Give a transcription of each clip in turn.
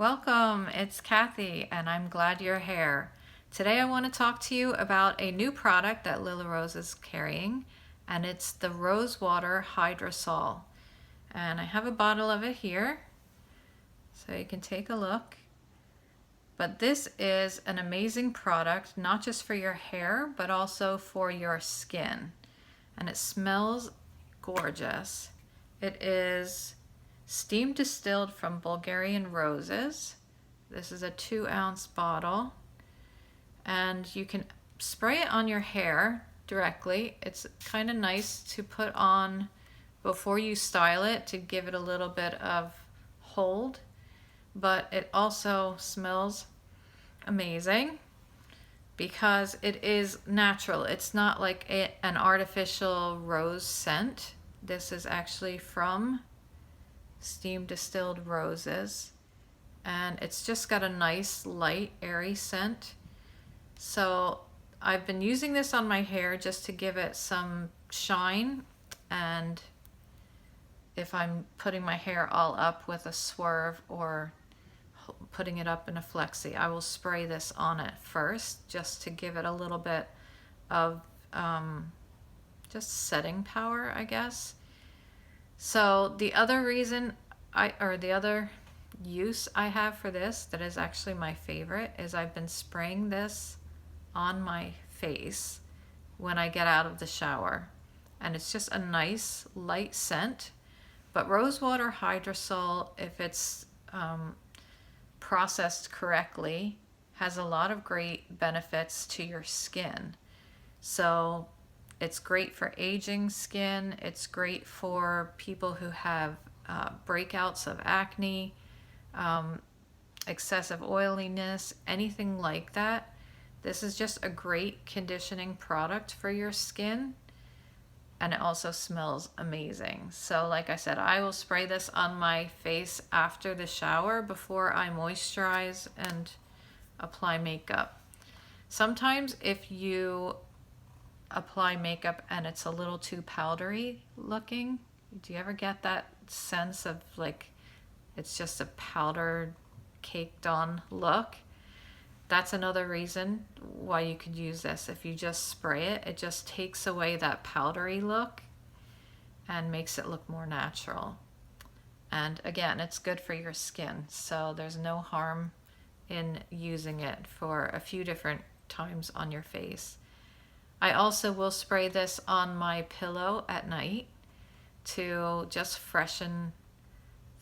Welcome, it's Kathy, and I'm glad you're here. Today I want to talk to you about a new product that Lila Rose is carrying, and it's the Rosewater Hydrosol. And I have a bottle of it here, so you can take a look. But this is an amazing product, not just for your hair, but also for your skin. And it smells gorgeous. It is steam distilled from Bulgarian roses. This is a 2-ounce bottle, and you can spray it on your hair directly. It's kind of nice to put on before you style it to give it a little bit of hold, but it also smells amazing because it is natural. It's not like an artificial rose scent. This is actually from steam distilled roses, and it's just got a nice light airy scent. So I've been using this on my hair just to give it some shine, and if I'm putting my hair all up with a swerve or putting it up in a flexi, I will spray this on it first just to give it a little bit of just setting power, I guess. So the other reason the other use I have for this that is actually my favorite is I've been spraying this on my face when I get out of the shower. And it's just a nice light scent. But Rosewater Hydrosol, if it's processed correctly, has a lot of great benefits to your skin. So it's great for aging skin. It's great for people who have breakouts of acne, excessive oiliness, anything like that. This is just a great conditioning product for your skin, and it also smells amazing. So like I said, I will spray this on my face after the shower before I moisturize and apply makeup. Sometimes if you apply makeup and it's a little too powdery looking, do you ever get that sense of like it's just a powdered caked on look? That's another reason why you could use this. If you just spray it, it just takes away that powdery look and makes it look more natural. And again, it's good for your skin, so there's no harm in using it for a few different times on your face. I also will spray this on my pillow at night to just freshen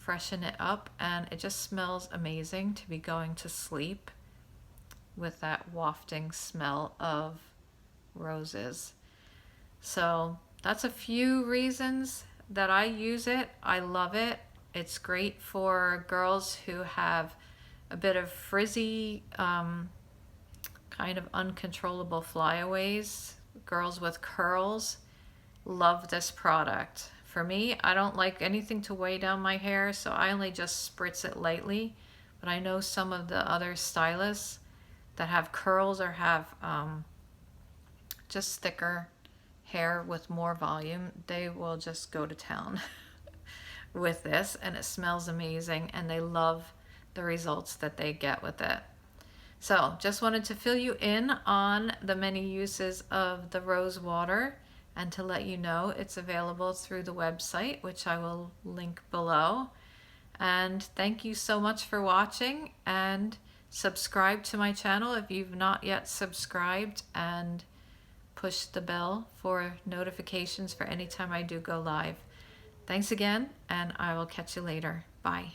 it up, and it just smells amazing to be going to sleep with that wafting smell of roses. So that's a few reasons that I use it. I love it. It's great for girls who have a bit of frizzy, kind of uncontrollable flyaways. Girls with curls love this product. For me, I don't like anything to weigh down my hair, so I only just spritz it lightly. But I know some of the other stylists that have curls or have just thicker hair with more volume, they will just go to town with this, and it smells amazing, and they love the results that they get with it. So just wanted to fill you in on the many uses of the rose water, and to let you know it's available through the website, which I will link below. And thank you so much for watching, and subscribe to my channel if you've not yet subscribed, and push the bell for notifications for any time I do go live. Thanks again, and I will catch you later. Bye.